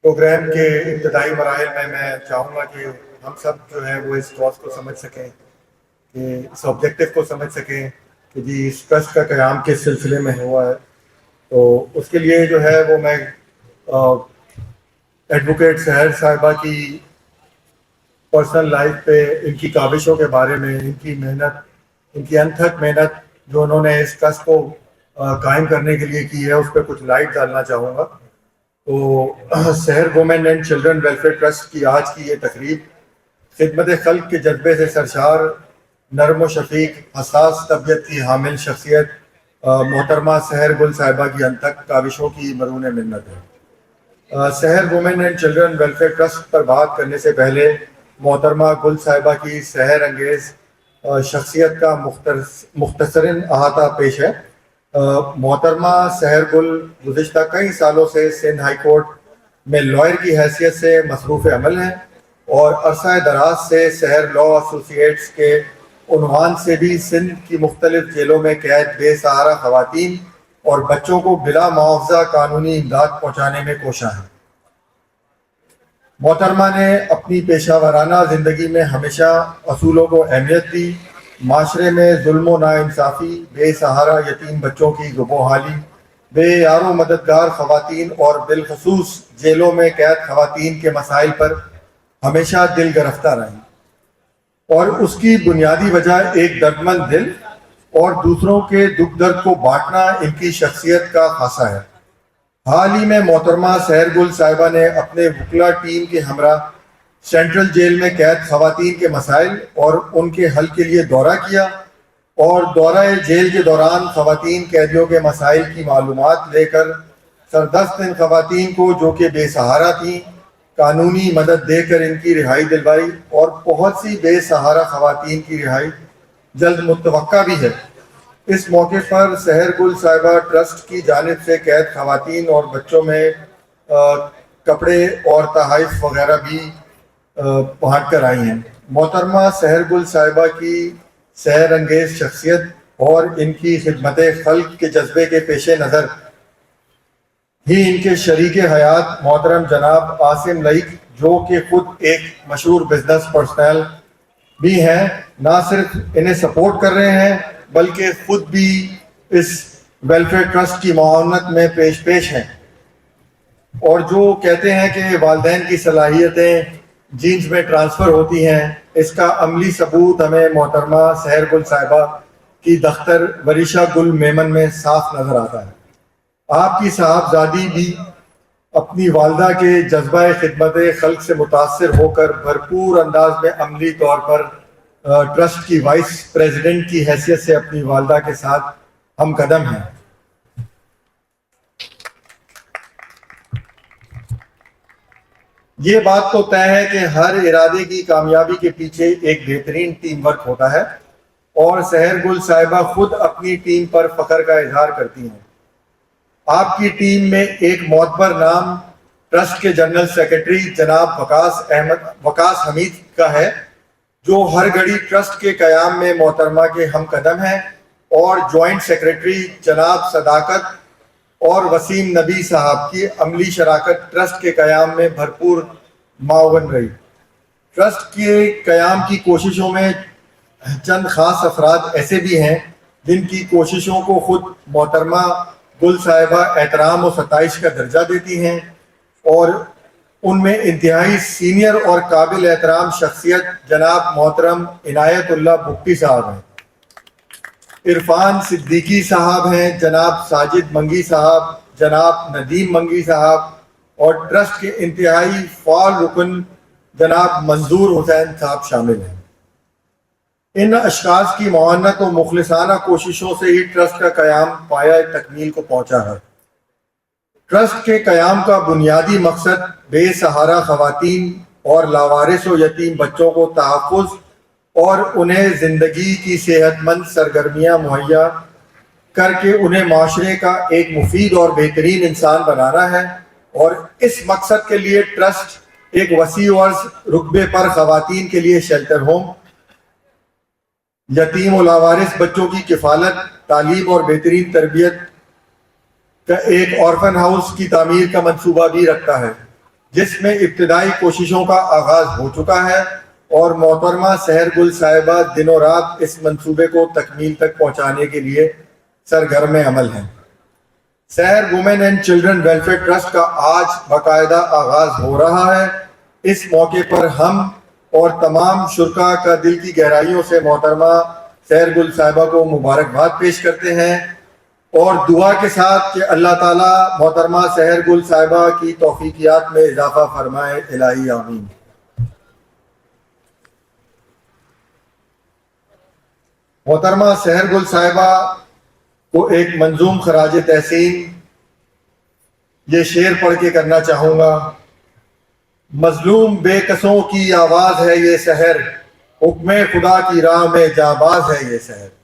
Programme کے ابتدائی مراحل میں چاہوں گا کہ ہم سب جو ہے وہ اس کاز کو سمجھ سکیں، کہ اس آبجیکٹو کو سمجھ سکیں کہ جی اس ٹرسٹ کا قیام کس سلسلے میں ہوا ہے۔ تو اس کے لیے جو ہے وہ میں ایڈوکیٹ سحر صاحبہ کی پرسنل لائف پہ، ان کی کاوشوں کے بارے میں، ان کی محنت، ان کی انتھک محنت جو انہوں نے اس ٹرسٹ کو قائم کرنے کے لیے کی ہے، اس پہ کچھ لائٹ ڈالنا چاہوں گا۔ تو Sehar women and children welfare trust کی آج کی یہ تقریب خدمت خلق کے جذبے سے سرشار، نرم و شفیق، حساس طبیعت کی حامل شخصیت محترمہ سحر گل صاحبہ کی انتھک کاوشوں کی مرہون منت ہے۔ Sehar women and children welfare trust پر بات کرنے سے پہلے محترمہ گل صاحبہ کی سحر انگیز شخصیت کا مختصراً احاطہ پیش ہے۔ محترمہ سحر گل گزشتہ کئی سالوں سے سندھ ہائی کورٹ میں لائر کی حیثیت سے مصروف عمل ہیں، اور عرصہ دراز سے سحر لا ایسوسیٹس کے عنوان سے بھی سندھ کی مختلف جیلوں میں قید بے سہارا خواتین اور بچوں کو بلا معاوضہ قانونی امداد پہنچانے میں کوشاں ہیں۔ محترمہ نے اپنی پیشہ ورانہ زندگی میں ہمیشہ اصولوں کو اہمیت دی، معاشرے میں ظلم و ناانصافی، بے سہارا یتیم بچوں کی زبوں حالی، بے یار و مددگار خواتین اور بالخصوص جیلوں میں قید خواتین کے مسائل پر ہمیشہ دل گرفتہ رہیں، اور اس کی بنیادی وجہ ایک دردمند دل اور دوسروں کے دکھ درد کو بانٹنا ان کی شخصیت کا خاصہ ہے۔ حال ہی میں محترمہ سحر گل صاحبہ نے اپنے وکلا ٹیم کے ہمراہ سینٹرل جیل میں قید خواتین کے مسائل اور ان کے حل کے لیے دورہ کیا، اور دورہ جیل کے دوران خواتین قیدیوں کے مسائل کی معلومات لے کر سردست ان خواتین کو جو کہ بے سہارا تھیں قانونی مدد دے کر ان کی رہائی دلوائی، اور بہت سی بے سہارا خواتین کی رہائی جلد متوقع بھی ہے۔ اس موقع پر سحر گل صاحبہ ٹرسٹ کی جانب سے قید خواتین اور بچوں میں کپڑے اور تحائف وغیرہ بھی بانٹ کر آئی ہیں۔ محترمہ سحر گل صاحبہ کی سحر انگیز شخصیت اور ان کی خدمت خلق کے جذبے کے پیش نظر ہی ان کے شریک حیات محترم جناب عاصم لائق، جو کہ خود ایک مشہور بزنس پرسنل بھی ہیں، نہ صرف انہیں سپورٹ کر رہے ہیں بلکہ خود بھی اس ویلفیئر ٹرسٹ کی معاونت میں پیش ہیں، اور جو کہتے ہیں کہ والدین کی صلاحیتیں جینز میں ٹرانسفر ہوتی ہیں، اس کا عملی ثبوت ہمیں محترمہ سحر گل صاحبہ کی دختر وریشہ گل میمن میں صاف نظر آتا ہے۔ آپ کی صاحبزادی بھی اپنی والدہ کے جذبہ خدمت خلق سے متاثر ہو کر بھرپور انداز میں عملی طور پر ٹرسٹ کی وائس پریزیڈنٹ کی حیثیت سے اپنی والدہ کے ساتھ ہم قدم ہیں۔ یہ بات تو طے ہے کہ ہر ارادے کی کامیابی کے پیچھے ایک بہترین ٹیم ورک ہوتا ہے، اور سحر گل صاحبہ خود اپنی ٹیم پر فخر کا اظہار کرتی ہیں۔ آپ کی ٹیم میں ایک معتبر نام ٹرسٹ کے جنرل سیکرٹری جناب وقاص حمید کا ہے، جو ہر گھڑی ٹرسٹ کے قیام میں محترمہ کے ہم قدم ہیں، اور جوائنٹ سیکرٹری جناب صداقت اور وسیم نبی صاحب کی عملی شراکت ٹرسٹ کے قیام میں بھرپور معاون رہی۔ ٹرسٹ کے قیام کی کوششوں میں چند خاص افراد ایسے بھی ہیں جن کی کوششوں کو خود محترمہ گل صاحبہ احترام و ستائش کا درجہ دیتی ہیں، اور ان میں انتہائی سینئر اور قابل احترام شخصیت جناب محترم عنایت اللہ بگٹی صاحب ہیں، عرفان صدیقی صاحب ہیں، جناب ساجد منگی صاحب، جناب ندیم منگی صاحب، اور ٹرسٹ کے انتہائی فعال رکن جناب منظور حسین صاحب شامل ہیں۔ ان اشخاص کی معاونت و مخلصانہ کوششوں سے ہی ٹرسٹ کا قیام پایہ تکمیل کو پہنچا ہے۔ ٹرسٹ کے قیام کا بنیادی مقصد بے سہارا خواتین اور لاوارث و یتیم بچوں کو تحفظ اور انہیں زندگی کی صحت مند سرگرمیاں مہیا کر کے انہیں معاشرے کا ایک مفید اور بہترین انسان بنانا ہے، اور اس مقصد کے لیے ٹرسٹ ایک وسیع رقبے پر خواتین کے لیے شیلٹر ہوم، یتیم و لاوارث بچوں کی کفالت، تعلیم اور بہترین تربیت کا ایک آرفن ہاؤس کی تعمیر کا منصوبہ بھی رکھتا ہے۔ جس میں ابتدائی کوششوں کا آغاز ہو چکا ہے اور محترمہ سحر گل صاحبہ دن و رات اس منصوبے کو تکمیل تک پہنچانے کے لیے سرگرم عمل ہیں۔ Sehar women and children welfare trust کا آج باقاعدہ آغاز ہو رہا ہے۔ اس موقع پر ہم اور تمام شرکاء کا دل کی گہرائیوں سے محترمہ سحر گل صاحبہ کو مبارکباد پیش کرتے ہیں اور دعا کے ساتھ کہ اللہ تعالیٰ محترمہ سحر گل صاحبہ کی توفیقیات میں اضافہ فرمائے، الہی آمین۔ محترمہ سحر گل صاحبہ کو ایک منظوم خراج تحسین یہ شعر پڑھ کے کرنا چاہوں گا۔ مظلوم بے کسوں کی آواز ہے یہ سحر، حکم خدا کی راہ میں جانباز ہے یہ سحر۔